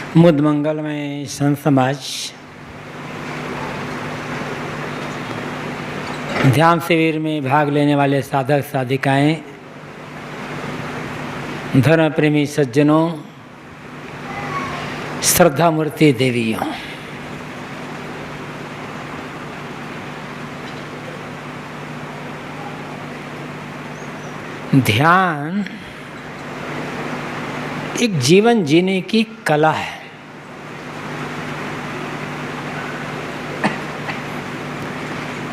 मुद मंगल में संत समाज ध्यान शिविर में भाग लेने वाले साधक साधिकाएं, धर्म प्रेमी सज्जनों, श्रद्धा मूर्ति देवियों, ध्यान एक जीवन जीने की कला है।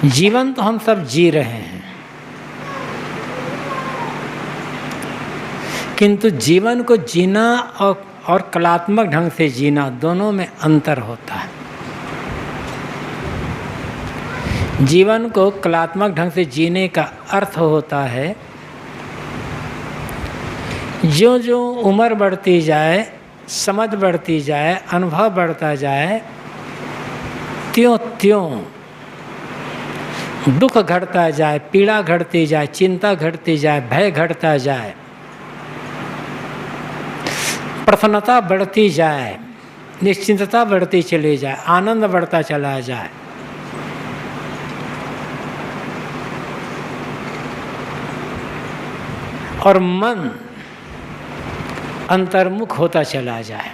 जीवन तो हम सब जी रहे हैं, किंतु जीवन को जीना और कलात्मक ढंग से जीना दोनों में अंतर होता है। जीवन को कलात्मक ढंग से जीने का अर्थ होता है जो जो उम्र बढ़ती जाए, समझ बढ़ती जाए, अनुभव बढ़ता जाए, त्यों त्यों दुख घटता जाए, पीड़ा घटती जाए, चिंता घटती जाए, भय घटता जाए, प्रसन्नता बढ़ती जाए, निश्चिंतता बढ़ती चली जाए, आनंद बढ़ता चला जाए। और मन अंतर्मुख होता चला जाए।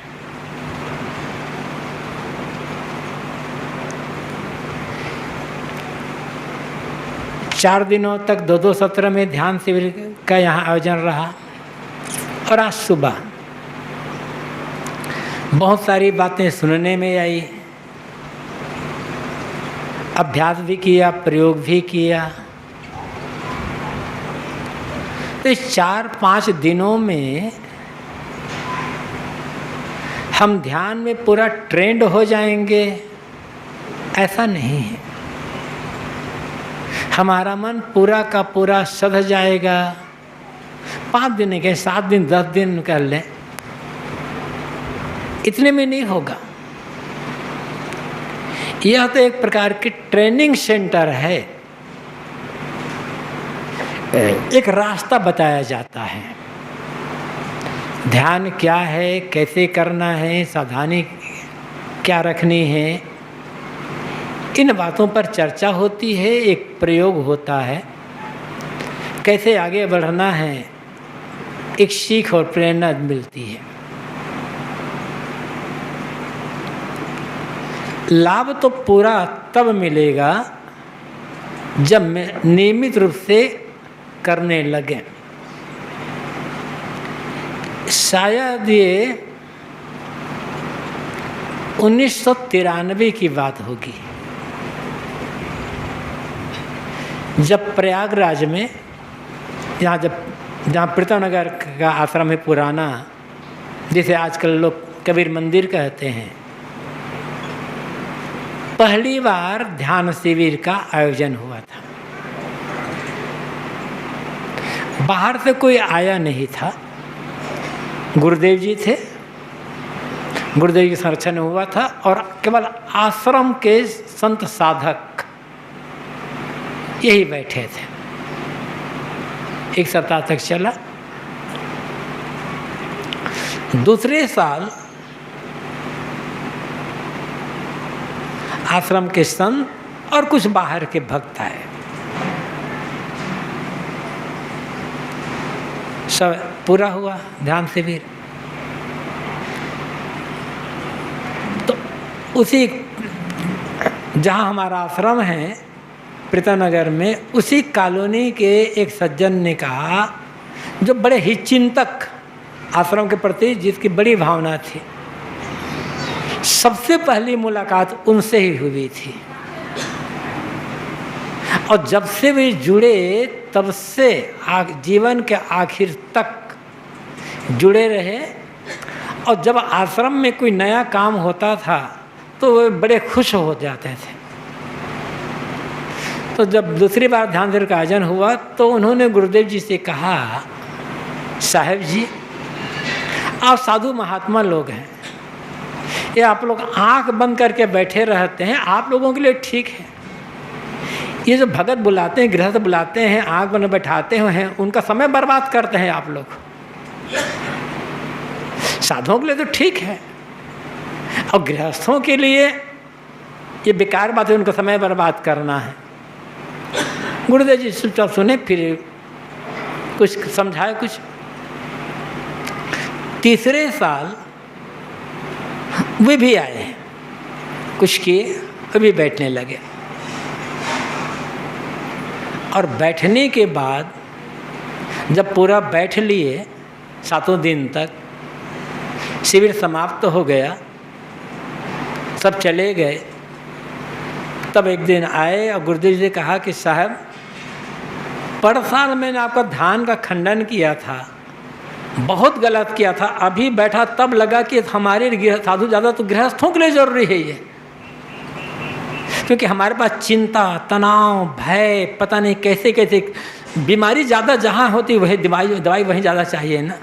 चार दिनों तक दो सत्र में ध्यान शिविर का यहाँ आयोजन रहा और आज सुबह बहुत सारी बातें सुनने में आई, अभ्यास भी किया, प्रयोग भी किया। तो इस 4-5 दिनों में हम ध्यान में पूरा ट्रेंड हो जाएंगे, ऐसा नहीं है। हमारा मन पूरा का पूरा सध जाएगा। 5 दिन के 7 दिन 10 दिन कर लें, इतने में नहीं होगा। यह तो एक प्रकार की ट्रेनिंग सेंटर है, एक रास्ता बताया जाता है। ध्यान क्या है, कैसे करना है, सावधानी क्या रखनी है, इन बातों पर चर्चा होती है, एक प्रयोग होता है, कैसे आगे बढ़ना है, एक सीख और प्रेरणा मिलती है। लाभ तो पूरा तब मिलेगा जब मैं नियमित रूप से करने लगे। शायद ये 1993 की बात होगी, जब प्रयागराज में जहाँ प्रीतमनगर का आश्रम है पुराना, जिसे आजकल लोग कबीर मंदिर कहते हैं, पहली बार ध्यान शिविर का आयोजन हुआ था। बाहर से कोई आया नहीं था, गुरुदेव जी थे, गुरुदेव जी संरक्षण हुआ था और केवल आश्रम के संत साधक यही बैठे थे। 1 सप्ताह तक चला। दूसरे साल आश्रम के संत और कुछ बाहर के भक्त आए, सब पूरा हुआ ध्यान शिविर। तो उसी जहाँ हमारा आश्रम है प्रीतमनगर में, उसी कॉलोनी के एक सज्जन ने कहा, जो बड़े ही चिंतक आश्रम के प्रति जिसकी बड़ी भावना थी, सबसे पहली मुलाकात उनसे ही हुई थी और जब से वे जुड़े तब से जीवन के आखिर तक जुड़े रहे। और जब आश्रम में कोई नया काम होता था तो वे बड़े खुश हो जाते थे। तो जब दूसरी बार ध्यान शिविर का आयोजन हुआ तो उन्होंने गुरुदेव जी से कहा, साहब जी आप साधु महात्मा लोग हैं, ये आप लोग आंख बंद करके बैठे रहते हैं, आप लोगों के लिए ठीक है। ये जो भगत बुलाते हैं, गृहस्थ बुलाते हैं, आंख बंद बैठाते हैं, उनका समय बर्बाद करते हैं आप लोग। साधुओं के लिए तो ठीक है, और गृहस्थों के लिए ये बेकार बात है, उनका समय बर्बाद करना है। गुरुदेव जी चुपचाप सुने, फिर कुछ समझाए कुछ। तीसरे साल वे भी आए, कुछ किए, वे भी बैठने लगे। और बैठने के बाद जब पूरा बैठ लिए 7 दिन तक, शिविर समाप्त हो गया, सब चले गए, तब एक दिन आए और गुरुदेव जी ने कहा कि साहब, पर साल मैंने आपका ध्यान का खंडन किया था, बहुत गलत किया था। अभी बैठा तब लगा कि हमारे साधु ज़्यादा तो गृहस्थों के लिए जरूरी है ये, क्योंकि हमारे पास चिंता, तनाव, भय, पता नहीं कैसे कैसे बीमारी ज़्यादा जहाँ होती वही दवाई वहीं ज़्यादा चाहिए ना।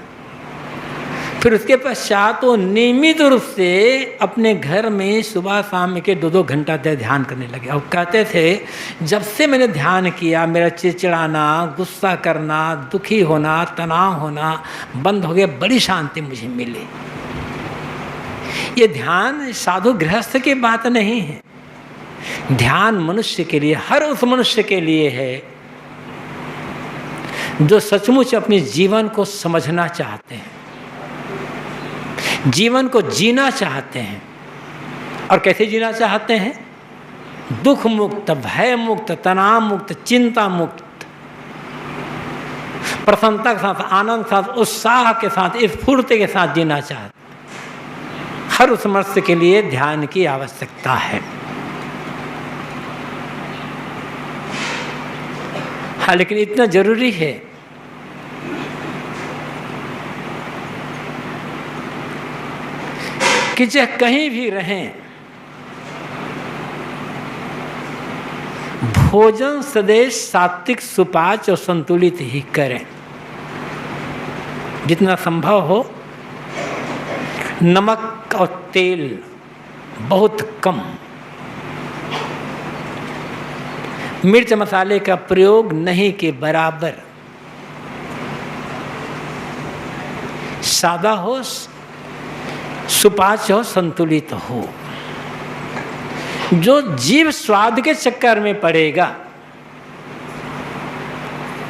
फिर उसके पश्चात वो नियमित रूप से अपने घर में सुबह शाम के 2-2 घंटा तक ध्यान करने लगे। और कहते थे जब से मैंने ध्यान किया, मेरा चिड़चिड़ाना, गुस्सा करना, दुखी होना, तनाव होना बंद हो गया, बड़ी शांति मुझे मिली। ये ध्यान साधु गृहस्थ की बात नहीं है, ध्यान मनुष्य के लिए, हर उस मनुष्य के लिए है जो सचमुच अपने जीवन को समझना चाहते हैं, जीवन को जीना चाहते हैं। और कैसे जीना चाहते हैं? दुख मुक्त, भय मुक्त, तनाव मुक्त, चिंता मुक्त, प्रसन्नता के साथ, आनंद के साथ, उत्साह के साथ, स्फूर्ति के साथ जीना चाहते हैं। हर उस मनुष्य के लिए ध्यान की आवश्यकता है। हाँ, लेकिन इतना जरूरी है कि चाहे कहीं भी रहें, भोजन सदैव सात्विक, सुपाच्य और संतुलित ही करें। जितना संभव हो नमक और तेल बहुत कम, मिर्च मसाले का प्रयोग नहीं के बराबर, सादा हो, सुपाच्य हो, संतुलित हो। जो जीव स्वाद के चक्कर में पड़ेगा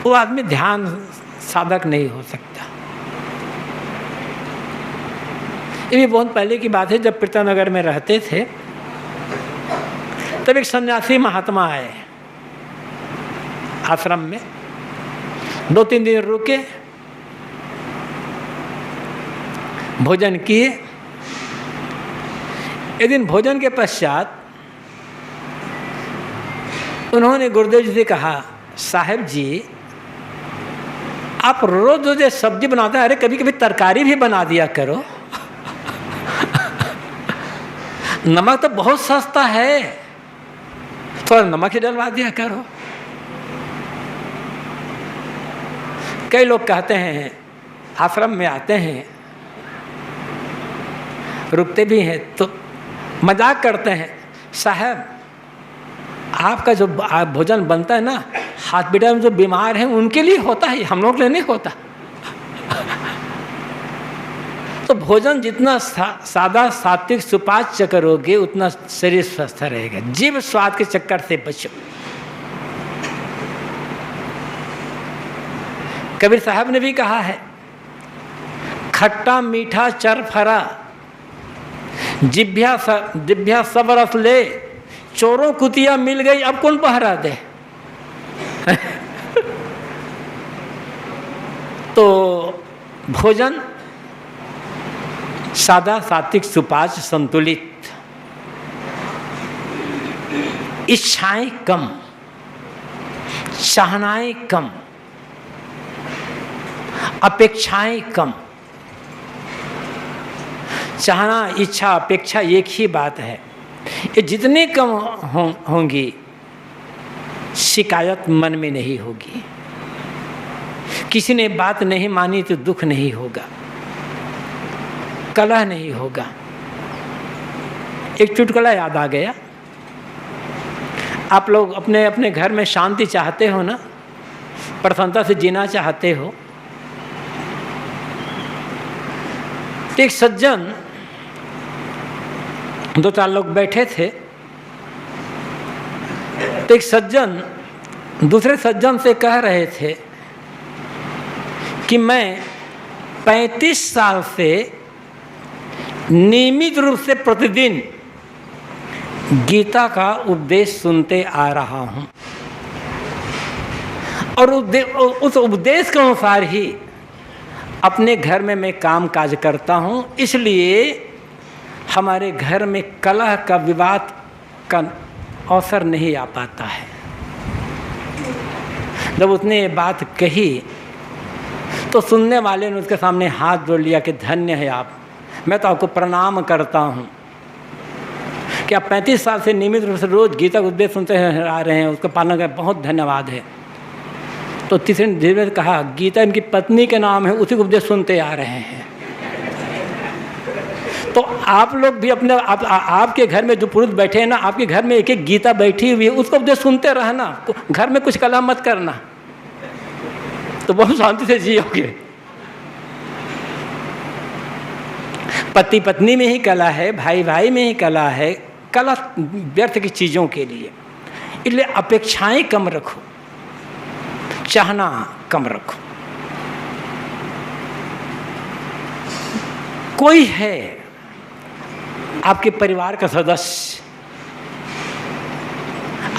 वो आदमी ध्यान साधक नहीं हो सकता। ये भी बहुत पहले की बात है, जब पीरतानगर में रहते थे तब एक सन्यासी महात्मा आए आश्रम में, 2-3 दिन रुके, भोजन किए। एक दिन भोजन के पश्चात उन्होंने गुरुदेव जी से कहा, साहब जी आप रोज रोज सब्जी बनाते हैं, अरे कभी कभी तरकारी भी बना दिया करो। नमक तो बहुत सस्ता है, थोड़ा नमक ही डलवा दिया करो। कई लोग कहते हैं, आश्रम में आते हैं, रुकते भी हैं तो मजाक करते हैं, साहब आपका जो भोजन बनता है ना, हॉस्पिटल में जो बीमार हैं उनके लिए होता है, हम लोग के लिए नहीं होता। तो भोजन जितना सादा, सात्विक, सुपाच्य करोगे उतना शरीर स्वस्थ रहेगा। जीव स्वाद के चक्कर से बचो। कबीर साहब ने भी कहा है, खट्टा मीठा चरफरा जिभ्या सब रस ले, चोरों कुतिया मिल गई अब कौन पहरा दे। तो भोजन सादा, सात्विक, सुपाच्य, संतुलित, इच्छाएं कम, चाहनाएं कम, अपेक्षाएं कम। चाहना, इच्छा, अपेक्षा एक ही बात है। ये जितने कम होंगी शिकायत मन में नहीं होगी। किसी ने बात नहीं मानी तो दुख नहीं होगा, कलह नहीं होगा। एक चुटकुला याद आ गया। आप लोग अपने अपने घर में शांति चाहते हो ना, प्रसन्नता से जीना चाहते हो। एक सज्जन दो चार लोग बैठे थे, तो एक सज्जन दूसरे सज्जन से कह रहे थे कि मैं 35 साल से नियमित रूप से प्रतिदिन गीता का उपदेश सुनते आ रहा हूँ और उस उपदेश के अनुसार ही अपने घर में मैं काम काज करता हूँ, इसलिए हमारे घर में कलह का विवाद का अवसर नहीं आ पाता है। जब उसने ये बात कही तो सुनने वाले ने उसके सामने हाथ जोड़ लिया कि धन्य है आप, मैं तो आपको प्रणाम करता हूँ कि आप 35 साल से नियमित रूप से रोज गीता का उपदेश सुनते आ रहे हैं, उसका पालन कर, बहुत धन्यवाद है। तो तीसरे ने धीरे कहा, गीता इनकी पत्नी के नाम है, उसी को उपदेश सुनते आ रहे हैं। तो आप लोग भी अपने आपके घर में जो पुरुष बैठे हैं ना, आपके घर में एक एक गीता बैठी हुई है, उसको उपदेश सुनते रहना, घर में कुछ कलह मत करना, तो बहुत शांति से जियोगे। पति पत्नी में ही कलह है, भाई भाई में ही कलह है, कलह व्यर्थ की चीज़ों के लिए। इसलिए अपेक्षाएं कम रखो, चाहना कम रखो। कोई है आपके परिवार का सदस्य,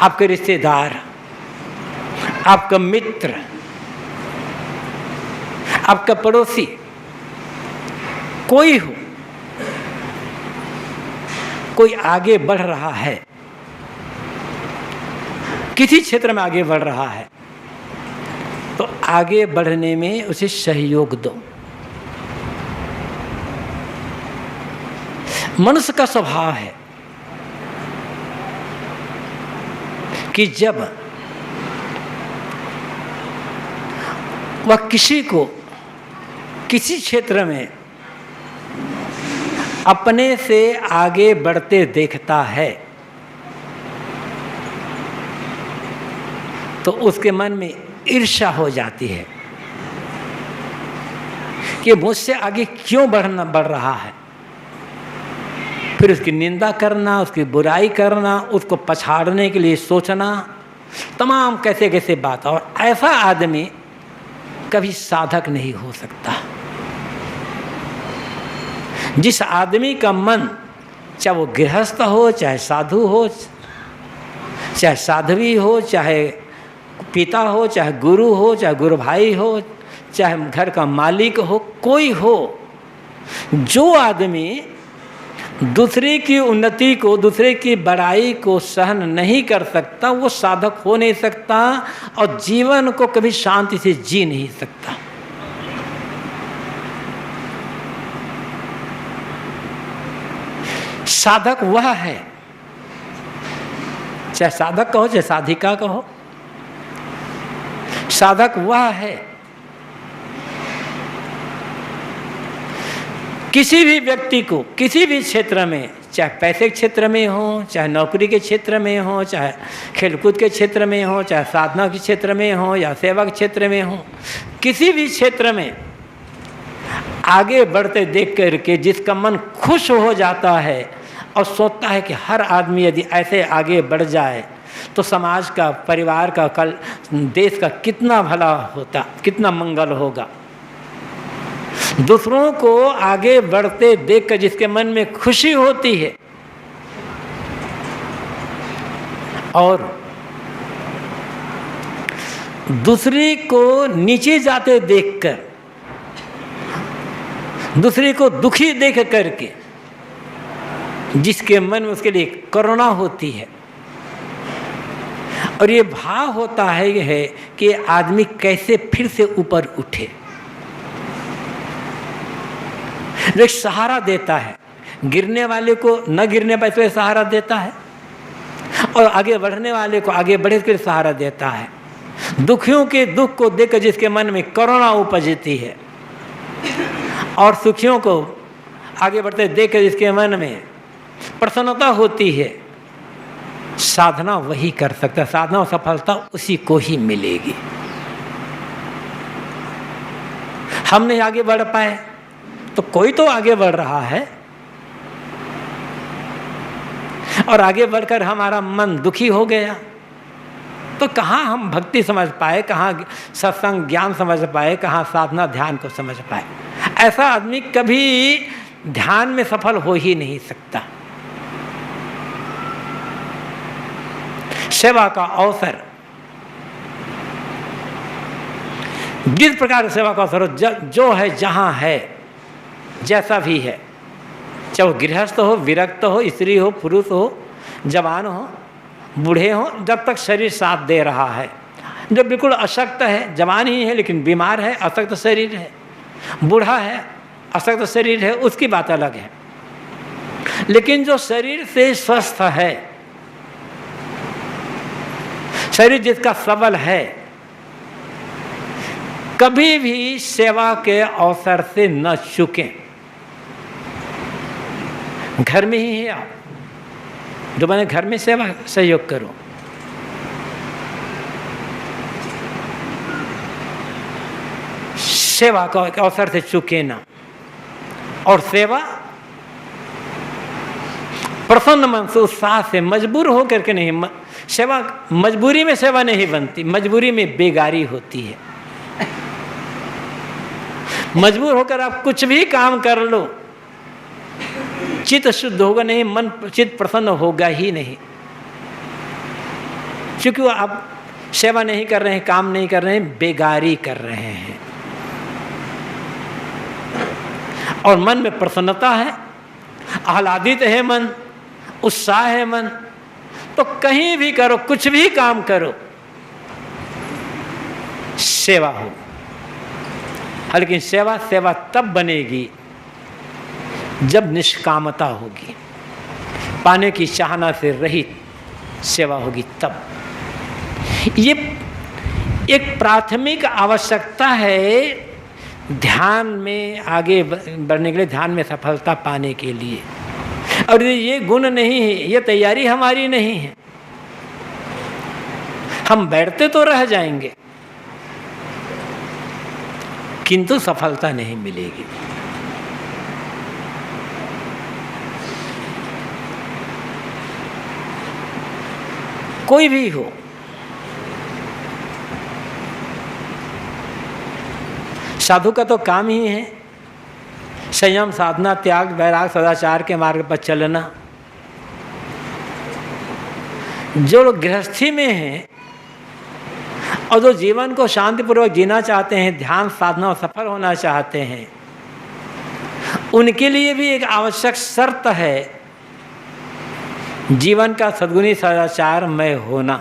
आपके रिश्तेदार, आपका मित्र, आपका पड़ोसी, कोई हो, कोई आगे बढ़ रहा है, किसी क्षेत्र में आगे बढ़ रहा है, तो आगे बढ़ने में उसे सहयोग दो। मनुष्य का स्वभाव है कि जब वह किसी को किसी क्षेत्र में अपने से आगे बढ़ते देखता है तो उसके मन में ईर्ष्या हो जाती है कि मुझसे आगे क्यों बढ़ रहा है। फिर उसकी निंदा करना, उसकी बुराई करना, उसको पछाड़ने के लिए सोचना, तमाम कैसे कैसे बात। और ऐसा आदमी कभी साधक नहीं हो सकता। जिस आदमी का मन, चाहे वो गृहस्थ हो, चाहे साधु हो, चाहे साध्वी हो, चाहे पिता हो, चाहे गुरु हो, चाहे गुरु भाई हो, चाहे घर का मालिक हो, कोई हो, जो आदमी दूसरे की उन्नति को, दूसरे की बड़ाई को सहन नहीं कर सकता, वो साधक हो नहीं सकता और जीवन को कभी शांति से जी नहीं सकता। साधक वह है, चाहे साधक कहो चाहे साधिका कहो, साधक वह है किसी भी व्यक्ति को किसी भी क्षेत्र में, चाहे पैसे के क्षेत्र में हो, चाहे नौकरी के क्षेत्र में हो, चाहे खेलकूद के क्षेत्र में हो, चाहे साधना के क्षेत्र में हो या सेवा के क्षेत्र में हो, किसी भी क्षेत्र में आगे बढ़ते देख करके जिसका मन खुश हो जाता है और सोचता है कि हर आदमी यदि ऐसे आगे बढ़ जाए तो समाज का, परिवार का, कल देश का कितना भला होता, कितना मंगल होगा। दूसरों को आगे बढ़ते देखकर जिसके मन में खुशी होती है और दूसरे को नीचे जाते देखकर, दूसरे को दुखी देख करके जिसके मन में उसके लिए करुणा होती है और ये भाव होता है कि आदमी कैसे फिर से ऊपर उठे, जो एक सहारा देता है, गिरने वाले को न गिरने पर इसलिए सहारा देता है और आगे बढ़ने वाले को आगे बढ़े के सहारा देता है। दुखियों के दुख को देखकर जिसके मन में करुणा उपजती है और सुखियों को आगे बढ़ते देखकर जिसके मन में प्रसन्नता होती है, साधना वही कर सकता है। साधना और सफलता उसी को ही मिलेगी। हम नहीं आगे बढ़ पाए तो कोई तो आगे बढ़ रहा है। और आगे बढ़कर हमारा मन दुखी हो गया, तो कहाँ हम भक्ति समझ पाए, कहाँ सत्संग ज्ञान समझ पाए, कहाँ साधना ध्यान को समझ पाए। ऐसा आदमी कभी ध्यान में सफल हो ही नहीं सकता। सेवा का अवसर, जिस प्रकार सेवा का अवसर जो है, जहाँ है, जैसा भी है, चाहे वो गृहस्थ हो, विरक्त हो, स्त्री हो, पुरुष हो, जवान हो, बूढ़े हो, जब तक शरीर साथ दे रहा है। जो बिल्कुल अशक्त है, जवान ही है लेकिन बीमार है, अशक्त शरीर है, बूढ़ा है, अशक्त शरीर है, उसकी बात अलग है। लेकिन जो शरीर से स्वस्थ है, शरीर जिसका सबल है, कभी भी सेवा के अवसर से न चूकें। घर में ही है आप, जो मैंने घर में सेवा सहयोग करो। सेवा का अवसर से चूके ना। और सेवा प्रसन्न मन से, उत्साह से, मजबूर होकर के नहीं। सेवा मजबूरी में सेवा नहीं बनती, मजबूरी में बेगारी होती है। मजबूर होकर आप कुछ भी काम कर लो, चित्त शुद्ध होगा नहीं, मन चित्त प्रसन्न होगा ही नहीं। क्योंकि आप सेवा नहीं कर रहे हैं, काम नहीं कर रहे हैं, बेगारी कर रहे हैं। और मन में प्रसन्नता है, आह्लादित है मन, उत्साह है मन, तो कहीं भी करो, कुछ भी काम करो, सेवा हो। लेकिन सेवा तब बनेगी जब निष्कामता होगी, पाने की चाहना से रहित सेवा होगी तब। ये एक प्राथमिक आवश्यकता है ध्यान में आगे बढ़ने के लिए, ध्यान में सफलता पाने के लिए। और ये गुण नहीं है, ये तैयारी हमारी नहीं है। हम बैठते तो रह जाएंगे किंतु सफलता नहीं मिलेगी। कोई भी हो, साधु का तो काम ही है संयम, साधना, त्याग, वैराग, सदाचार के मार्ग पर चलना। जो लोग गृहस्थी में हैं और जो जीवन को शांतिपूर्वक जीना चाहते हैं, ध्यान साधना और सफल होना चाहते हैं, उनके लिए भी एक आवश्यक शर्त है जीवन का सद्गुणी सदाचारमय होना।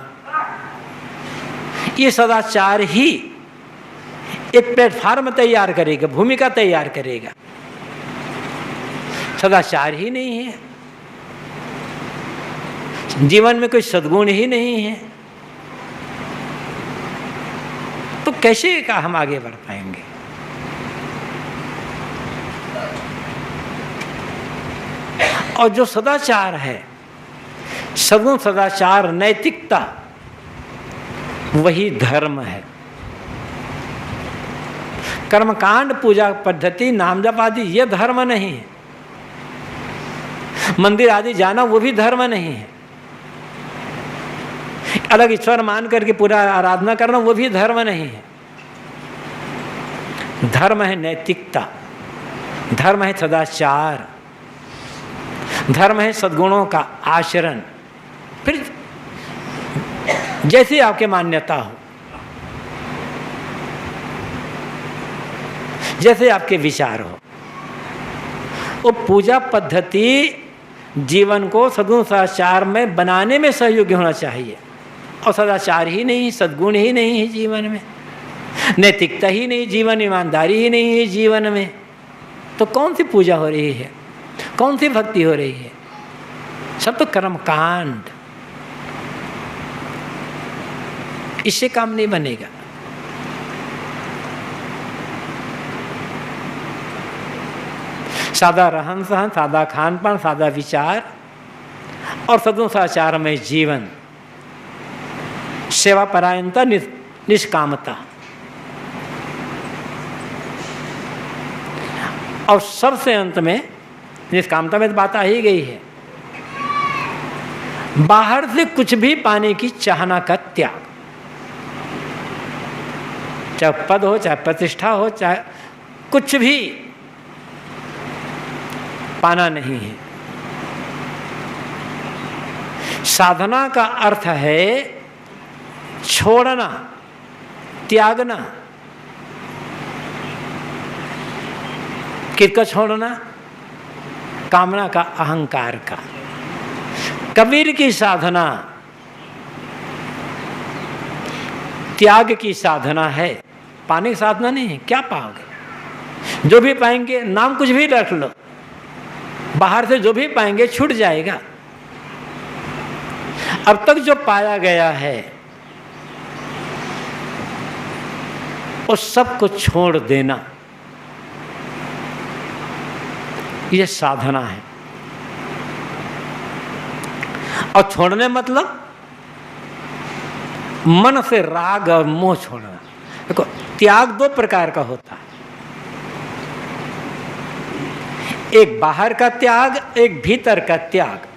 ये सदाचार ही एक प्लेटफार्म तैयार करेगा, भूमिका तैयार करेगा। सदाचार ही नहीं है, जीवन में कोई सद्गुण ही नहीं है, तो कैसे का हम आगे बढ़ पाएंगे? और जो सदाचार है, सद्गुण, सदाचार, नैतिकता, वही धर्म है। कर्मकांड, पूजा पद्धति, नाम जप आदि ये धर्म नहीं है। मंदिर आदि जाना वो भी धर्म नहीं है। अलग ईश्वर मान करके पूरा आराधना करना वो भी धर्म नहीं है। धर्म है नैतिकता, धर्म है सदाचार, धर्म है सद्गुणों का आचरण। फिर जैसी आपकी मान्यता हो, जैसे आपके विचार हो, वो पूजा पद्धति जीवन को सद्गुण सदाचार में बनाने में सहयोगी होना चाहिए। और सदाचार ही नहीं, सद्गुण ही नहीं है जीवन में, नैतिकता ही नहीं जीवन, ईमानदारी ही नहीं है जीवन में, तो कौन सी पूजा हो रही है, कौन सी भक्ति हो रही है? सब तो कर्मकांड। इससे काम नहीं बनेगा। सादा रहन सहन, सादा खान पान, सादा विचार और सद्गुण सदाचार में जीवन, सेवा परायणता, निष्कामता, और सबसे अंत में निष्कामता में तो बात आ ही गई है बाहर से कुछ भी पाने की चाहना का त्याग, चाहे पद हो, चाहे प्रतिष्ठा हो, चाहे कुछ भी पाना नहीं है। साधना का अर्थ है छोड़ना, त्यागना। किसका छोड़ना? कामना का, अहंकार का। कबीर की साधना त्याग की साधना है, पाने की साधना नहीं है। क्या पाओगे? जो भी पाएंगे, नाम कुछ भी रख लो, बाहर से जो भी पाएंगे छूट जाएगा। अब तक जो पाया गया है उस सब को छोड़ देना, यह साधना है। और छोड़ने मतलब मन से राग और मोह छोड़ना। देखो, त्याग दो प्रकार का होता है, एक बाहर का त्याग, एक भीतर का त्याग।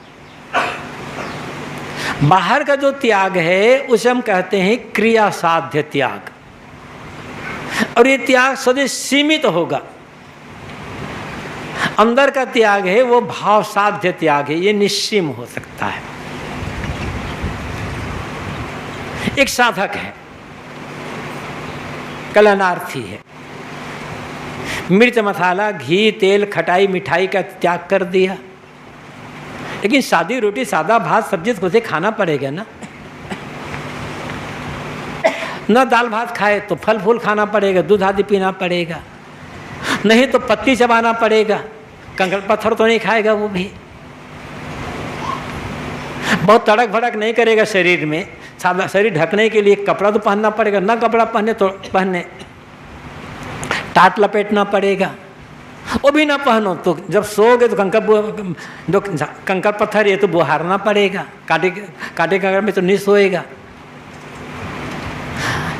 बाहर का जो त्याग है उसे हम कहते हैं क्रिया साध्य त्याग, और ये त्याग सदैव सीमित होगा। अंदर का त्याग है वो भाव साध्य त्याग है, ये निश्चिम हो सकता है। एक साधक है, कल्याणार्थी है, मिर्च मसाला घी तेल खटाई मिठाई का त्याग कर दिया, लेकिन सादी रोटी सादा भात सब्जी तो उसे खाना पड़ेगा ना। न दाल भात खाए तो फल फूल खाना पड़ेगा, दूध आदि पीना पड़ेगा, नहीं तो पत्ती चबाना पड़ेगा, कंकड़ पत्थर तो नहीं खाएगा वो भी। बहुत तड़क भड़क नहीं करेगा शरीर में, सादा शरीर ढकने के लिए कपड़ा तो पहनना पड़ेगा, ना कपड़ा पहने तो पहने, टाट लपेटना पड़ेगा, वो भी ना पहनो तो जब सोओगे तो कंकड़ पत्थर ये तो बुहारना पड़ेगा, कांटे कंकड़ में तो नहीं सोएगा।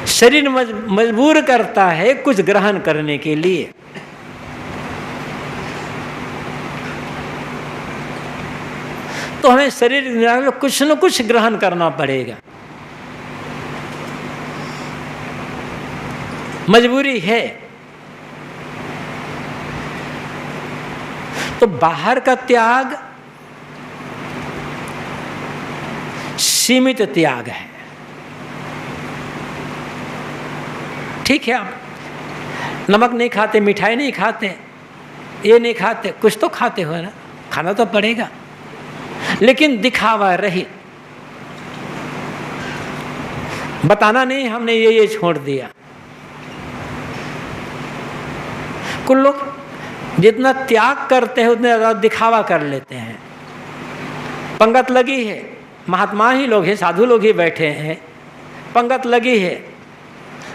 शरीर मजबूर करता है कुछ ग्रहण करने के लिए। तो हमें शरीर में कुछ न कुछ ग्रहण करना पड़ेगा, मजबूरी है। तो बाहर का त्याग सीमित त्याग है। ठीक है, आप नमक नहीं खाते, मिठाई नहीं खाते, ये नहीं खाते, कुछ तो खाते हो ना, खाना तो पड़ेगा, लेकिन दिखावा रही, बताना नहीं हमने ये छोड़ दिया। कुछ लोग जितना त्याग करते हैं उतने ज़्यादा दिखावा कर लेते हैं। पंगत लगी है, महात्मा ही लोग हैं, साधु लोग ही बैठे हैं, पंगत लगी है,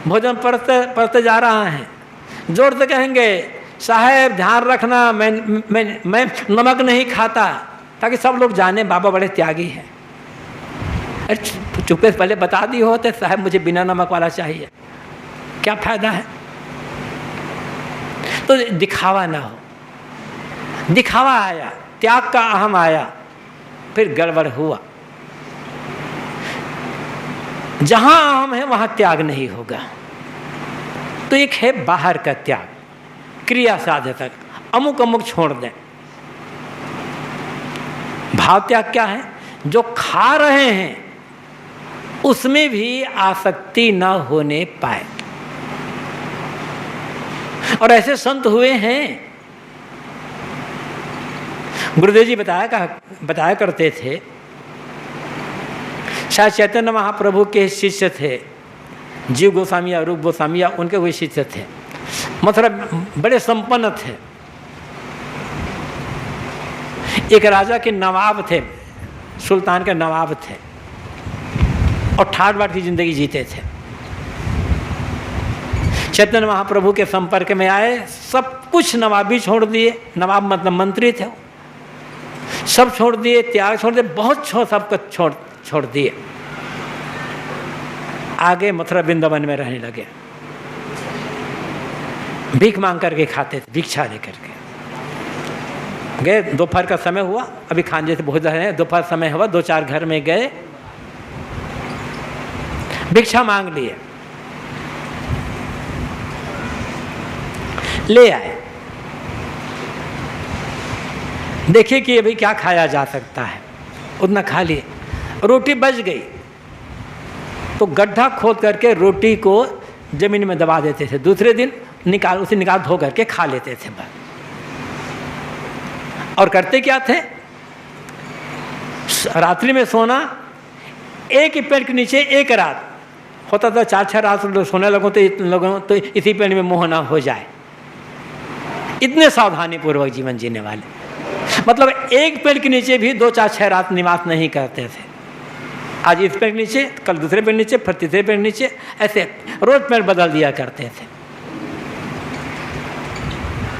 भोजन पड़ते जा रहा है, जोर से कहेंगे साहब ध्यान रखना मैं नमक नहीं खाता, ताकि सब लोग जाने बाबा बड़े त्यागी हैं। अरे चुपके से पहले बता दी होते साहब मुझे बिना नमक वाला चाहिए, क्या फायदा है? तो दिखावा ना हो। दिखावा आया, त्याग का अहम आया, फिर गड़बड़ हुआ। जहां अहम है वहां त्याग नहीं होगा। तो एक है बाहर का त्याग, क्रिया साध्य तक अमुक अमुक छोड़ दें। भाव त्याग क्या है? जो खा रहे हैं उसमें भी आसक्ति न होने पाए। और ऐसे संत हुए हैं। गुरुदेव जी बताया करते थे, शायद चैतन्य महाप्रभु के शिष्य थे, जीव गोस्वामी या रूप गोस्वामी या उनके वही शिष्य थे, मतलब बड़े संपन्न थे। एक राजा के नवाब थे, सुल्तान के नवाब थे, और ठाट बाट की जिंदगी जीते थे। चैतन्य महाप्रभु के संपर्क में आए, सब कुछ नवाबी छोड़ दिए, नवाब मतलब मंत्री थे, सब छोड़ दिए, त्याग छोड़ दिए, बहुत सबको छोड़ दिए। आगे मथुरा वृंदावन में रहने लगे, भीख मांग करके खाते थे, भिक्षा लेकर के। गए, दोपहर का समय हुआ, अभी खाने से बहुत है, दोपहर समय हुआ, 2-4 घर में गए, भिक्षा मांग लिए, ले आए, देखिए कि अभी क्या खाया जा सकता है, उतना खा लिए। रोटी बच गई तो गड्ढा खोद करके रोटी को जमीन में दबा देते थे, दूसरे दिन उसे निकाल धो करके खा लेते थे बस। और करते क्या थे, रात्रि में सोना, एक ही पेड़ के नीचे एक रात होता था, 4-6 रात सोने लगो तो इसी पेड़ में मोह ना हो जाए, इतने सावधानी पूर्वक जीवन जीने वाले। मतलब एक पेड़ के नीचे भी 2-4-6 रात निवास नहीं करते थे। आज इस पेड़ के नीचे, कल दूसरे पेड़ नीचे, फिर तीसरे पेड़ नीचे, ऐसे रोज पेड़ बदल दिया करते थे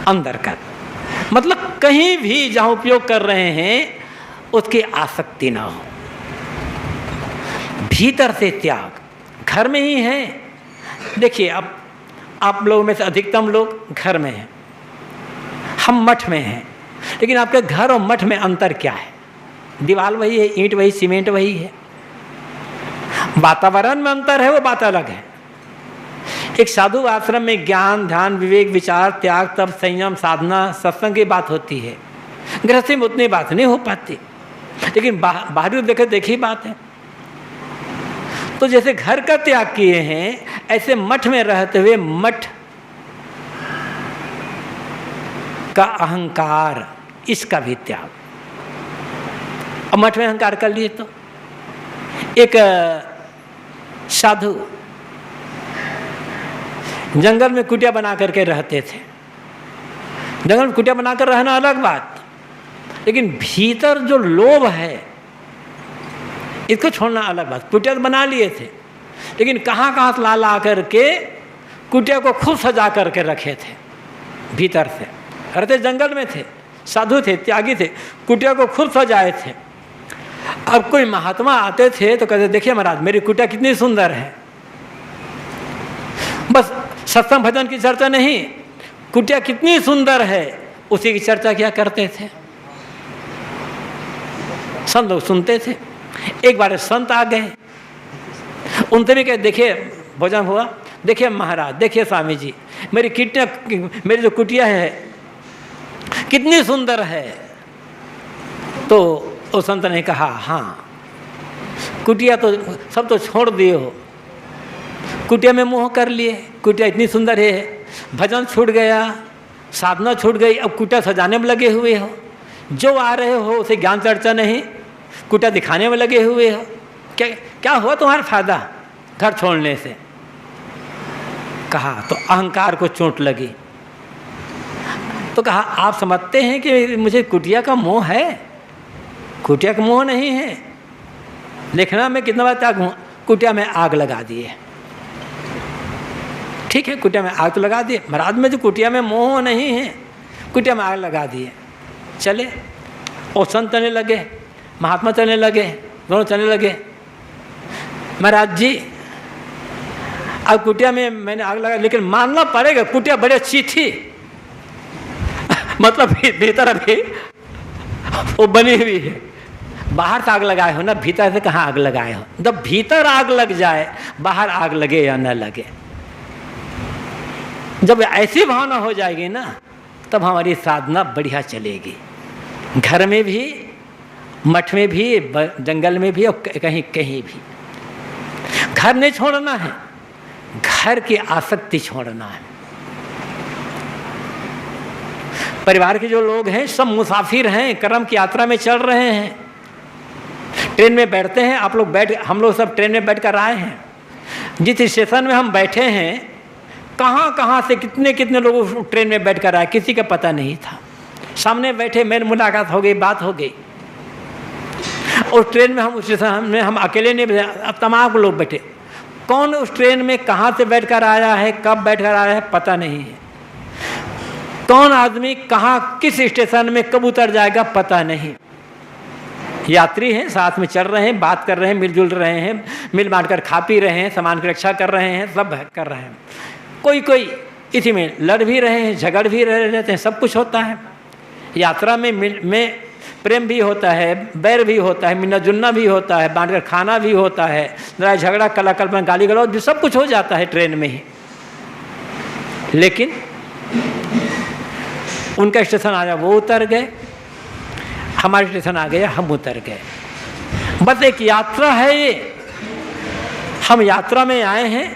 अंदर का। मतलब कहीं भी जहाँ उपयोग कर रहे हैं उसकी आसक्ति ना हो, भीतर से त्याग। घर में ही है, देखिए अब आप लोगों में से अधिकतम लोग घर में हैं, हम मठ में हैं, लेकिन आपके घर और मठ में अंतर क्या है? दीवार वही है, ईंट वही, सीमेंट वही है, वातावरण में अंतर है, वो बात अलग है। एक साधु आश्रम में ज्ञान, ध्यान, विवेक, विचार, त्याग, तप, संयम, साधना, सत्संग की बात होती है, गृहस्थी में उतनी बात नहीं हो पाती, लेकिन बाहरी देखी बात है। तो जैसे घर का त्याग किए हैं, ऐसे मठ में रहते हुए मठ का अहंकार, इसका भी त्याग। अब मठ में अहंकार कर लिए तो एक साधु जंगल में कुटिया बना करके रहते थे। जंगल में कुटिया बनाकर रहना अलग बात, लेकिन भीतर जो लोभ है इसको छोड़ना अलग बात। कुटिया तो बना लिए थे, लेकिन कहाँ कहाँ से ला करके कुटिया को खुद सजा करके रखे थे भीतर से। रहते जंगल में थे, साधु थे, त्यागी थे, कुटिया को खुद सजाए थे। अब कोई महात्मा आते थे तो कहते, देखिए महाराज मेरी कुटिया कितनी सुंदर है। बस सत्संग भजन की चर्चा नहीं, कुटिया कितनी सुंदर है उसी की चर्चा क्या करते थे। संत लोग सुनते थे। एक बार संत आ गए, उनसे भी कहे, देखिए भोजन हुआ, देखिए महाराज, देखिए स्वामी जी, मेरी जो कुटिया है कितनी सुंदर है। तो उस संत ने कहा, हाँ कुटिया तो सब तो छोड़ दिए हो, कुटिया में मोह कर लिए, कुटिया इतनी सुंदर है, भजन छूट गया, साधना छूट गई, अब कुटिया सजाने में लगे हुए हो, जो आ रहे हो उसे ज्ञान चर्चा नहीं, कुटिया दिखाने में लगे हुए हो। क्या हुआ तुम्हारा फायदा घर छोड़ने से? कहा तो अहंकार को चोट लगी। तो कहा, आप समझते हैं कि मुझे कुटिया का मोह है? कुटिया का मोह नहीं है। देखना मैं कितना बार त्याग हूँ, कुटिया में आग लगा दिए। ठीक है, कुटिया में आग तो लगा दिए, महाराज में जो कुटिया में मोह नहीं है, कुटिया में आग लगा दिए। चले और संत चलने लगे, महात्मा चलने लगे, दोनों चलने लगे। महाराज जी अब कुटिया में मैंने आग लगा, लेकिन मानना पड़ेगा कुटिया बड़ी अच्छी थी। मतलब भीतर अभी वो बनी हुई है, बाहर से आग लगाए हो ना, भीतर से कहाँ आग लगाए हो। जब भीतर आग लग जाए, बाहर आग लगे या न लगे, जब ऐसी भावना हो जाएगी ना, तब हमारी साधना बढ़िया चलेगी। घर में भी, मठ में भी, जंगल में भी और कहीं कहीं भी। घर नहीं छोड़ना है, घर की आसक्ति छोड़ना है। परिवार के जो लोग हैं सब मुसाफिर हैं, कर्म की यात्रा में चल रहे हैं। ट्रेन में बैठते हैं, आप लोग हम लोग सब ट्रेन में बैठ कर आए हैं। जिस स्टेशन में हम बैठे हैं, कहाँ कहाँ से कितने कितने लोग ट्रेन में बैठ कर आए, किसी का पता नहीं था। सामने बैठे, मेरी मुलाकात हो गई, बात हो गई। उस ट्रेन में उस स्टेशन में हम अकेले नहीं बैठे, अब तमाम लोग बैठे। कौन उस ट्रेन में कहाँ से बैठ कर आया है, कब बैठ कर आया है, पता नहीं है। कौन आदमी कहाँ किस स्टेशन में कब उतर जाएगा, पता नहीं। यात्री हैं, साथ में चल रहे हैं, बात कर रहे हैं, मिलजुल रहे हैं, मिल बांट कर खा पी रहे हैं, सामान की रक्षा कर रहे हैं, सब कर रहे हैं। कोई कोई इसी में लड़ भी रहे हैं, झगड़ भी रहते हैं, सब कुछ होता है। यात्रा में प्रेम भी होता है, बैर भी होता है, मिलना जुलना भी होता है, बांट कर खाना भी होता है, लड़ाई झगड़ा कला कल्पना गाली गलौज भी सब कुछ हो जाता है ट्रेन में ही। लेकिन उनका स्टेशन आ गया, वो उतर गए, हमारा स्टेशन आ गया, हम उतर गए। बस एक यात्रा है ये, हम यात्रा में आए हैं।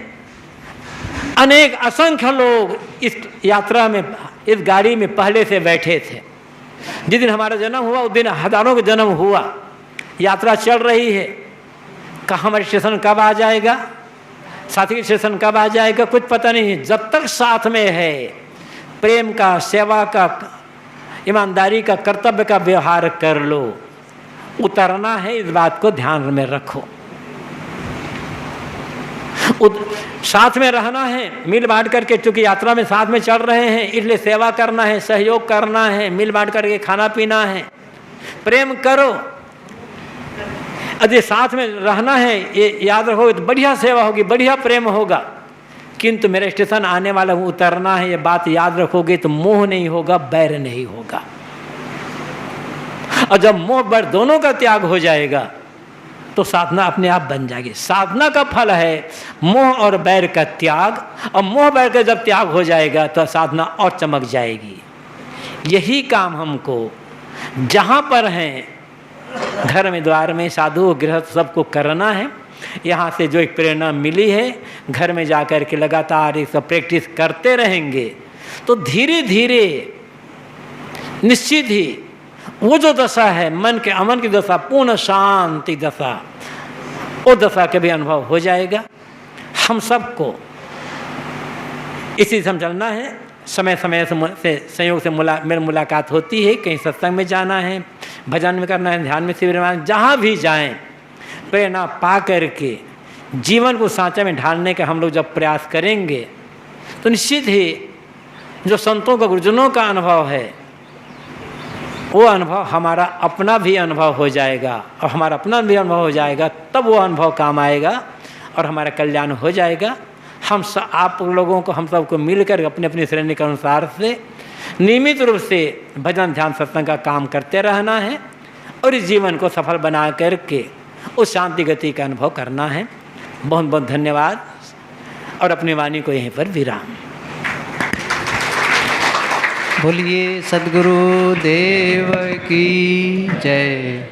अनेक असंख्य लोग इस यात्रा में, इस गाड़ी में पहले से बैठे थे। जिस दिन हमारा जन्म हुआ उस दिन हजारों का जन्म हुआ। यात्रा चल रही है, कहाँ हमारा स्टेशन कब आ जाएगा, साथी का स्टेशन कब आ जाएगा, कुछ पता नहीं। जब तक साथ में है, प्रेम का, सेवा का, ईमानदारी का, कर्तव्य का व्यवहार कर लो। उतरना है, इस बात को ध्यान में रखो। साथ में रहना है, मिल बांट करके, चूंकि यात्रा में साथ में चल रहे हैं इसलिए सेवा करना है, सहयोग करना है, मिल बांट करके खाना पीना है, प्रेम करो। यदि साथ में रहना है, ये याद रखोगे तो बढ़िया सेवा होगी, बढ़िया प्रेम होगा। किंतु मेरे स्टेशन आने वाला हूँ, उतरना है, ये बात याद रखोगे तो मोह नहीं होगा, बैर नहीं होगा। और जब मोह बैर दोनों का त्याग हो जाएगा तो साधना अपने आप बन जाएगी। साधना का फल है मोह और बैर का त्याग, और मोह बैर का जब त्याग हो जाएगा तो साधना और चमक जाएगी। यही काम हमको जहाँ पर हैं, घर में, द्वार में, साधु गृहस्थ सबको करना है। यहाँ से जो एक प्रेरणा मिली है, घर में जाकर के लगातार ये सब प्रैक्टिस करते रहेंगे तो धीरे धीरे निश्चित ही वो जो दशा है, मन के अमन की दशा, पूर्ण शांति दशा, वो दशा के भी अनुभव हो जाएगा। हम सबको इसी से चलना है। समय समय से संयोग से मेरी मुलाकात होती है, कहीं सत्संग में जाना है, भजन में करना है, ध्यान में शिविर में, जहाँ भी जाएं प्रेरणा पा करके जीवन को सांचे में ढालने का हम लोग जब प्रयास करेंगे तो निश्चित ही जो संतों का, गुरुजनों का अनुभव है, वो अनुभव हमारा अपना भी अनुभव हो जाएगा। और हमारा अपना भी अनुभव हो जाएगा तब वो अनुभव काम आएगा और हमारा कल्याण हो जाएगा। हम आप लोगों को, हम सबको मिलकर अपने अपनी श्रेणी के अनुसार से नियमित रूप से भजन ध्यान सत्संग का काम करते रहना है और इस जीवन को सफल बना करके उस शांति गति का अनुभव करना है। बहुत बहुत धन्यवाद और अपनी वाणी को यहीं पर विराम। बोलिए सद्गुरु देव की जय।